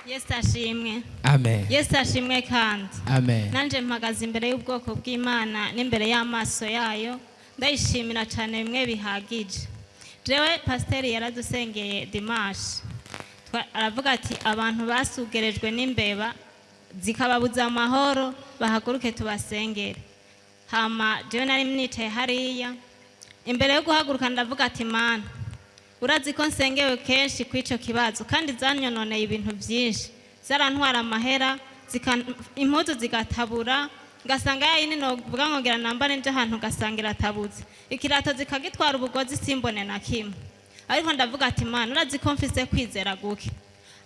Yesu ashimwe. Amen. Yesu ashimwe kandi. Amen. Nanje mpagaze imbere y'ubwoko bw'Imana n'imbere y'amaso yayo ndayishimira cyane bimwe bihagije. Jewe pasiteri yaradusengeye Dimanche. Aravuga ati abantu basugerejwe n'imbeba zikababuza amahoro bahaguruke tubasengere. Hama jewe nari mnicaye hariya imbere yo guhaguruka ndavuga ati Mana urazi ko nsengewe kenshi kw'ico kibazo kandi zanyononeye ibintu byinshi zarantwara amahera impuzu zigatabura ngasanga yayini no vuga ngongera nambane nje ahantu gasangira tabuze ikirato zikagitwara ubugozi simbone na kimwe ariko ndavuga ati Mana urazi ko mfise kwizera guke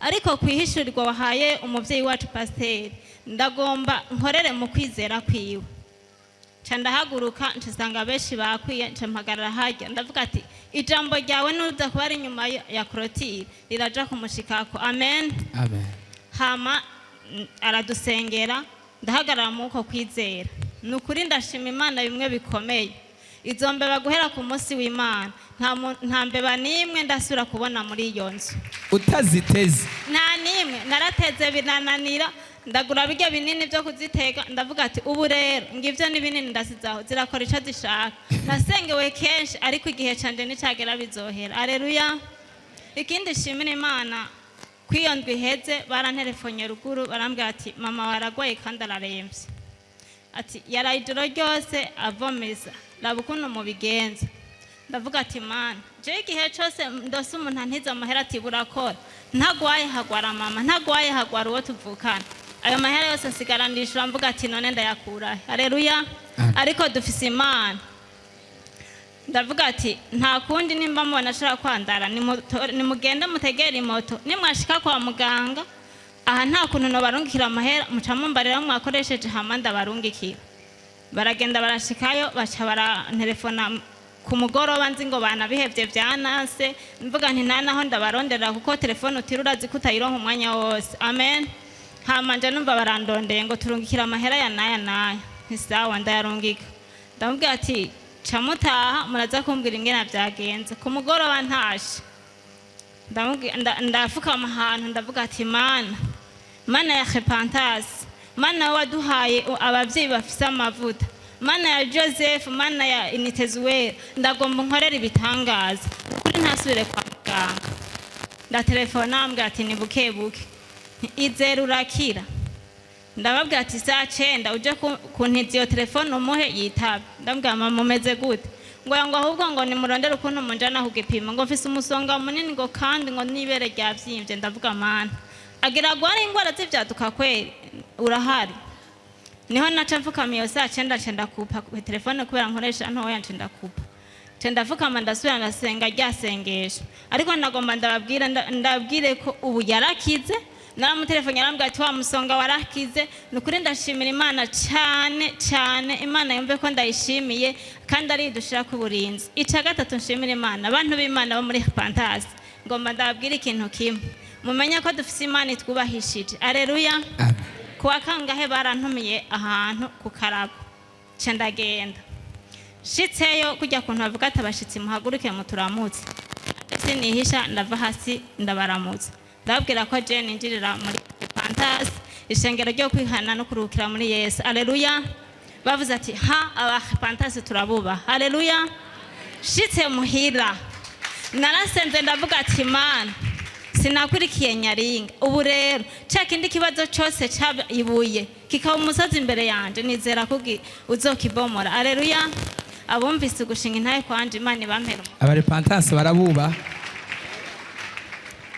ariko kwihishurirwa wahaye umuvyeyi wacu pasiteri ndagomba nkorere mu kwizera kwiwe ndahaguruka nsanga benshi bakwiye mpagarara hajya ndavuga ati ijambo ryawe nuza kuba ari nyuma ya korotire riraja kumushikako. Amen. Amen. Hama aradusengera ndahagarara muko kwizera nukuri ndashima Imana bimwe bikomeye izo mbeba guhera ku munsi w'Imana nta mbeba nimwe ndasura kubona muri iyo nzu utaziteze nta nimwe narateze binananira ndagura bijya binini byo kuziteka ndavuga ati ubu rero ngivyo ni binini ndasizaho zirakora ico zishaka nasengewe kenshi ariko igihe canje nicagera bizohera. Haleluya. Ikindi shimira Imana kwiyondwa iheze baranterefonye ruguru barambwira ati mama waragwaye kandi araremvye ati yaraye ijoro ryose avomeza labukuno mu bigenza ndavuga ati Mana je igihe cyose ndose umuntu antiza amahera ati burakora ntagwaye hagwara mama ntagwaye hagwara uwo tuvukana ayo mahera yose asigarandishura mvuga ati none ndayakura. Haleluya. Ariko dufise Imana ndavuga ati nta kundi nimba mubona ashaka kwandara nimugende mutegera imoto nimwashika kwa muganga aha nta kuntu no barungikira amahera muca mumbarira mwakoresheje hama ndabarungikira baragenda barashikayo baca barantelefona ku mugoroba nzi ngo bana bihevye byanase mvuga nti naho ndabarondera kuko telefone utirura zikutayironka umwanya wose. Amen. Hama nje numva barandondeye ngo turungikira amahera ya naya ntisawa ndayarungika ndamubwira ati camutaha muraza kumbwira ingena byagenze ku mugoroba ntashe ndafukama ahantu ndavuga ati Mana ya repentance Mana waduhaye abavyeyi bafise amavuta Mana ya Joseph Mana ya Initezuwera ndagomba nkorera ibitangaza kuri ntasubire kwa muganga ndatelefona ambwira ati ni bukebuke izera urakira ndababwira ati saa 9 uje kuntiza iyo telefone umuhe yitaba ndambwira mama mumeze gute ngo ahubwo ngo nimurondera ukuntu munjana kugipima ngo mfise umusonga munini ngo kandi ngo nibere ryavyimbye ndavuga Mana agira gwara ingwara z'ivyaduka kweri urahari niho naca mfukamiye saa 9 kupa ku telefone kubera nkoresha ntoya ndakupa ndafukama ndasubira ndasenga ryasengesha ariko nagomba ndabwire ko ubu yarakize naramutelefone yarambwira ati wa musonga warakize nukuri ndashimira Imana cyane Imana yumve ko ndayishimiye kandi ari dushira ku burinzi. Ica gatatu nshimira Imana abantu b'Imana bo muri Fantasy ngomba ndabwira ikintu kimwe mumenya ko dufise Imana itwubahishije. Haleluya. Kuwa kangahe barantumiye ahantu ku Karabo ndagenda shitseyo kujya kuntu bavuga ati abashitsi muhaguruke muturamutse sinihisha ndava hasi ndabaramutse ndabwira ko je ninjirira muri Fantasy ishengero ryo kwihana no kurukira muri Yesu. Haleluya. Bavuze ati aba Fantasy turabuba. Haleluya. Shitse muhira narasenze ndavuga ati Mana sinakurikiye nyaringa ubu rero kindi kibazo cyose cyabibuye kikaba umusozi imbere yanje nizera kugi uzokibomora. Haleluya. Abumvise gushinga intaye kwanje Imana ibampera abari Fantasy barabuba